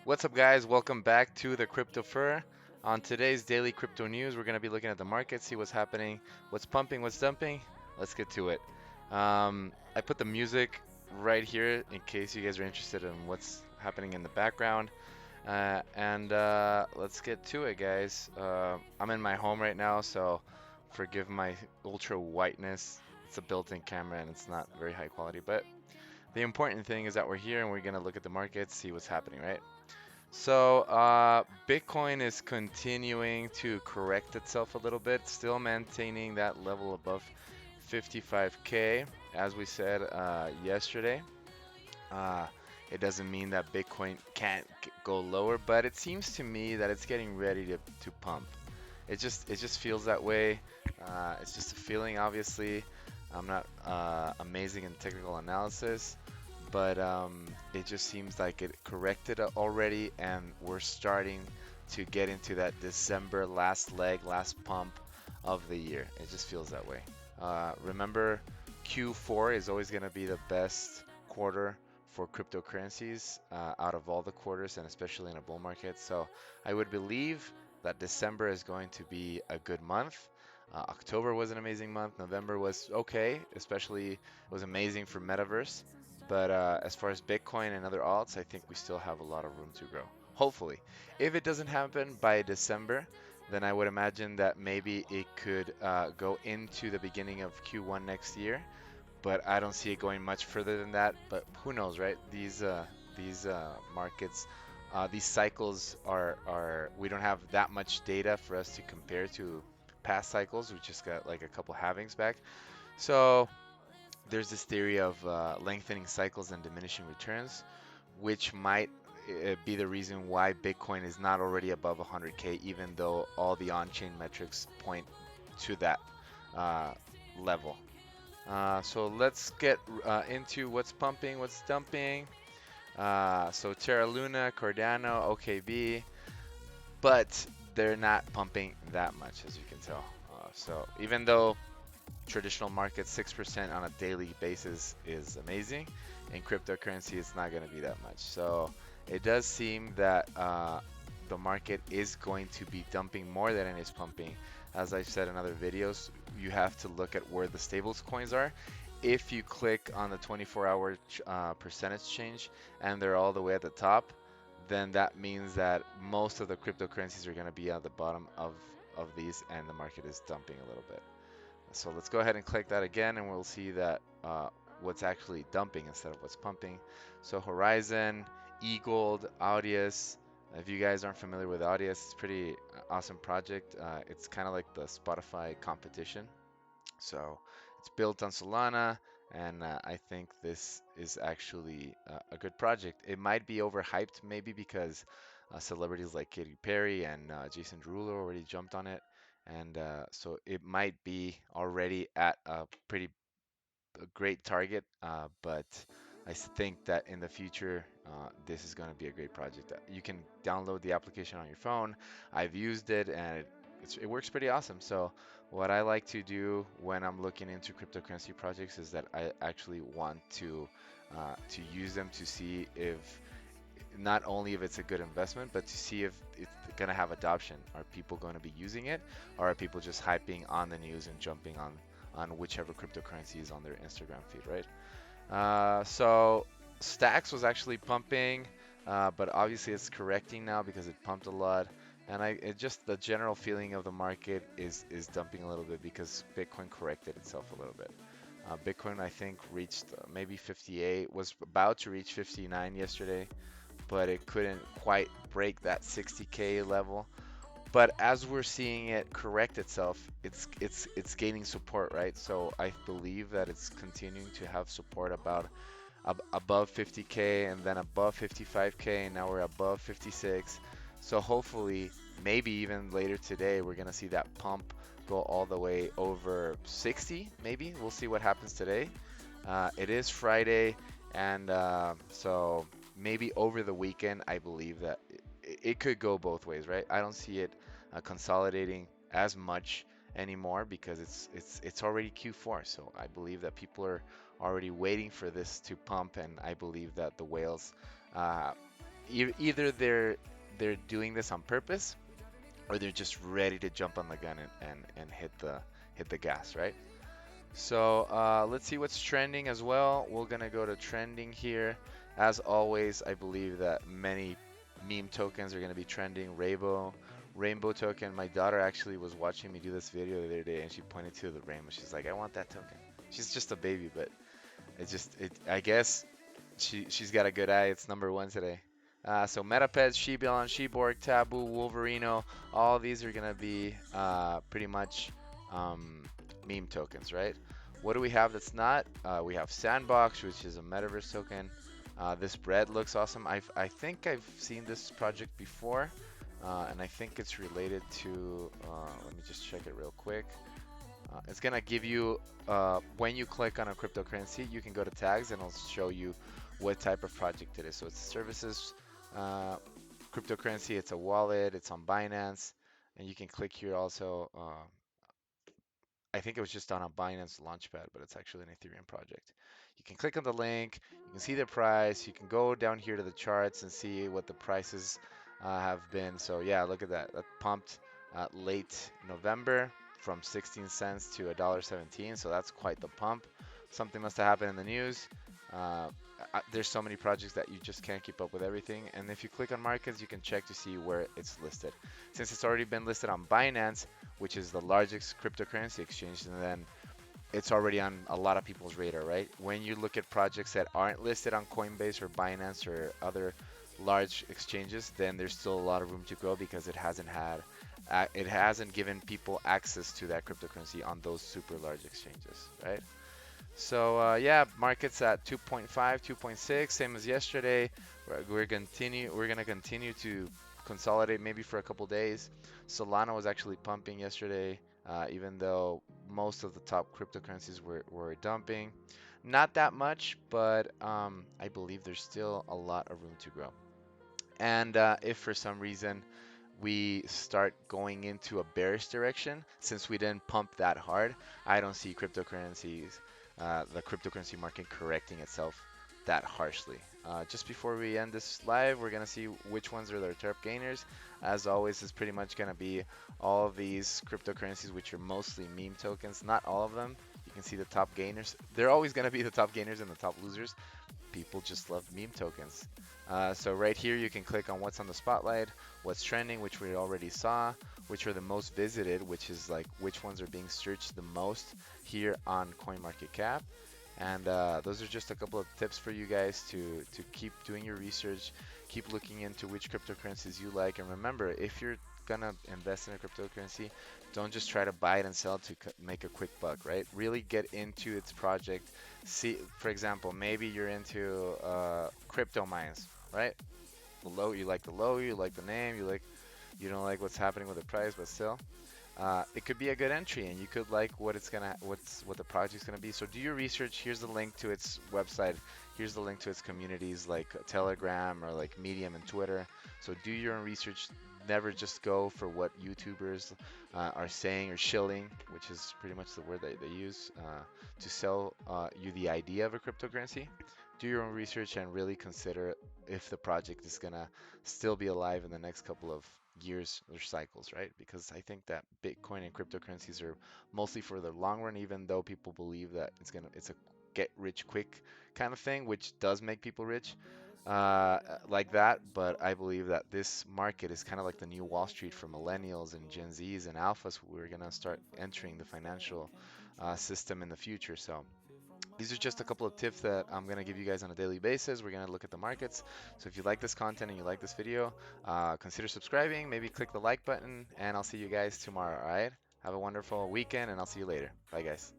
What's up, guys? Welcome back to the Crypto Fur. On today's daily crypto news, we're going to be looking at the market, see what's happening, what's pumping, what's dumping. Let's get to it. I put the music right here in case you guys are interested in what's happening in the background. And let's get to it, guys. I'm in my home right now, so forgive my ultra whiteness. It's a built-in camera and it's not very high quality, but the important thing is that we're here and we're going to look at the market, see what's happening, right? So Bitcoin is continuing to correct itself a little bit, still maintaining that level above 55K, as we said yesterday. Uh, it doesn't mean that Bitcoin can't go lower, but it seems to me that it's getting ready to pump. It just feels that way. It's just a feeling, obviously. I'm not amazing in technical analysis, but it just seems like it corrected already, and we're starting to get into that December last leg, last pump of the year. It just feels that way. Remember, Q4 is always going to be the best quarter for cryptocurrencies out of all the quarters, and especially in a bull market. So I would believe that December is going to be a good month. October was an amazing month. November was okay, especially it was amazing for Metaverse. But as far as Bitcoin and other alts, I think we still have a lot of room to grow. Hopefully. If it doesn't happen by December, then I would imagine that maybe it could go into the beginning of Q1 next year. But I don't see it going much further than that. But who knows, right? These markets, these cycles are we don't have that much data for us to compare to past cycles. We just got like a couple halvings back. So there's this theory of lengthening cycles and diminishing returns, which might be the reason why Bitcoin is not already above 100K, even though all the on-chain metrics point to that uh, level. So let's get into what's pumping, what's dumping. So Terra Luna, Cardano, OKB, but they're not pumping that much, as you can tell. So even though traditional market 6% on a daily basis is amazing, in cryptocurrency it's not going to be that much. So it does seem that the market is going to be dumping more than it is pumping. As I've said in other videos, you have to look at where the stables coins are. If you click on the 24-hour percentage change and they're all the way at the top, then that means that most of the cryptocurrencies are going to be at the bottom of these, and the market is dumping a little bit. So let's go ahead and click that again, and we'll see that what's actually dumping instead of what's pumping. So Horizon, eGold, Audius. If you guys aren't familiar with Audius, it's a pretty awesome project. It's kind of like the Spotify competition. So it's built on Solana, and I think this is actually a good project. It might be overhyped, maybe because celebrities like Katy Perry and Jason Derulo already jumped on it, and so it might be already at a pretty great target. But I think that in the future, this is going to be a great project. You can download the application on your phone. I've used it, and it works pretty awesome. So what I like to do when I'm looking into cryptocurrency projects is that I actually want to use them to see if not only if it's a good investment, but to see if it's going to have adoption. Are people going to be using it, or are people just hyping on the news and jumping on whichever cryptocurrency is on their Instagram feed, right? So Stacks was actually pumping, but obviously it's correcting now because it pumped a lot. And it just the general feeling of the market is dumping a little bit because Bitcoin corrected itself a little bit. Bitcoin, I think, reached maybe 58, was about to reach 59 yesterday, but it couldn't quite break that 60K level. But as we're seeing it correct itself, it's gaining support, right? So I believe that it's continuing to have support about above 50K and then above 55K, and now we're above 56. So hopefully, maybe even later today, we're gonna see that pump go all the way over 60. Maybe we'll see what happens today. It is Friday, and so maybe over the weekend, I believe that it could go both ways, right? I don't see it consolidating as much anymore because it's already Q4. So I believe that people are already waiting for this to pump, and I believe that the whales, uh, either they're doing this on purpose, or they're just ready to jump on the gun and hit the gas, right? So let's see what's trending as well. We're gonna go to trending here. As always, I believe that many meme tokens are gonna be trending. Rainbow token. My daughter actually was watching me do this video the other day, and she pointed to the rainbow. She's like, "I want that token." She's just a baby, but I guess she's got a good eye. It's number one today. So Metapets, Shebilon, Sheborg, Taboo, Wolverino, all these are gonna be pretty much meme tokens, right? What do we have that's not? We have Sandbox, which is a metaverse token. This bread looks awesome. I think I've seen this project before, and I think it's related to. Let me just check it real quick. It's gonna give you when you click on a cryptocurrency, you can go to tags and it'll show you what type of project it is. So it's services uh, cryptocurrency. It's a wallet. It's on Binance, and you can click here also. I think it was just on a Binance Launchpad, but it's actually an Ethereum project. You can click on the link, you can see the price, you can go down here to the charts and see what the prices have been. So yeah, look at that. That pumped late November from 16 cents to $1.17. So that's quite the pump. Something must have happened in the news. Uh, there's so many projects that you just can't keep up with everything. And if you click on markets, you can check to see where it's listed. Since it's already been listed on Binance, which is the largest cryptocurrency exchange, and then it's already on a lot of people's radar, right? When you look at projects that aren't listed on Coinbase or Binance or other large exchanges, then there's still a lot of room to grow because it hasn't given people access to that cryptocurrency on those super large exchanges, right? So yeah, markets at 2.5, 2.6, same as yesterday. We're gonna continue to consolidate maybe for a couple days. Solana was actually pumping yesterday, even though most of the top cryptocurrencies were dumping. Not that much, but I believe there's still a lot of room to grow. And if for some reason we start going into a bearish direction, since we didn't pump that hard, I don't see the cryptocurrency market correcting itself that harshly. Just before we end this live, we're gonna see which ones are their top gainers. As always, it's pretty much gonna be all of these cryptocurrencies, which are mostly meme tokens. Not all of them. You can see the top gainers. They're always gonna be the top gainers and the top losers. People just love meme tokens. So right here you can click on what's on the spotlight, what's trending, which we already saw, which are the most visited, which is like which ones are being searched the most here on CoinMarketCap. And those are just a couple of tips for you guys to keep doing your research, keep looking into which cryptocurrencies you like. And remember, if you're gonna invest in a cryptocurrency, don't just try to buy it and sell to make a quick buck, right? Really get into its project. See, for example, maybe you're into crypto mines, right? You like the logo, you like the name, you don't like what's happening with the price, but still, it could be a good entry, and you could like what the project's gonna be. So do your research. Here's the link to its website. Here's the link to its communities like Telegram or like Medium and Twitter. So do your own research. Never just go for what YouTubers are saying or shilling, which is pretty much the word that they use to sell you the idea of a cryptocurrency. Do your own research and really consider if the project is gonna still be alive in the next couple of years or cycles, right? Because I think that Bitcoin and cryptocurrencies are mostly for the long run, even though people believe that it's a get rich quick kind of thing, which does make people rich like that. But I believe that this market is kind of like the new Wall Street for millennials and Gen Zs and alphas who are gonna start entering the financial system in the future. So these are just a couple of tips that I'm going to give you guys on a daily basis. We're going to look at the markets. So if you like this content and you like this video, consider subscribing, maybe click the like button, and I'll see you guys tomorrow, all right? Have a wonderful weekend, and I'll see you later. Bye, guys.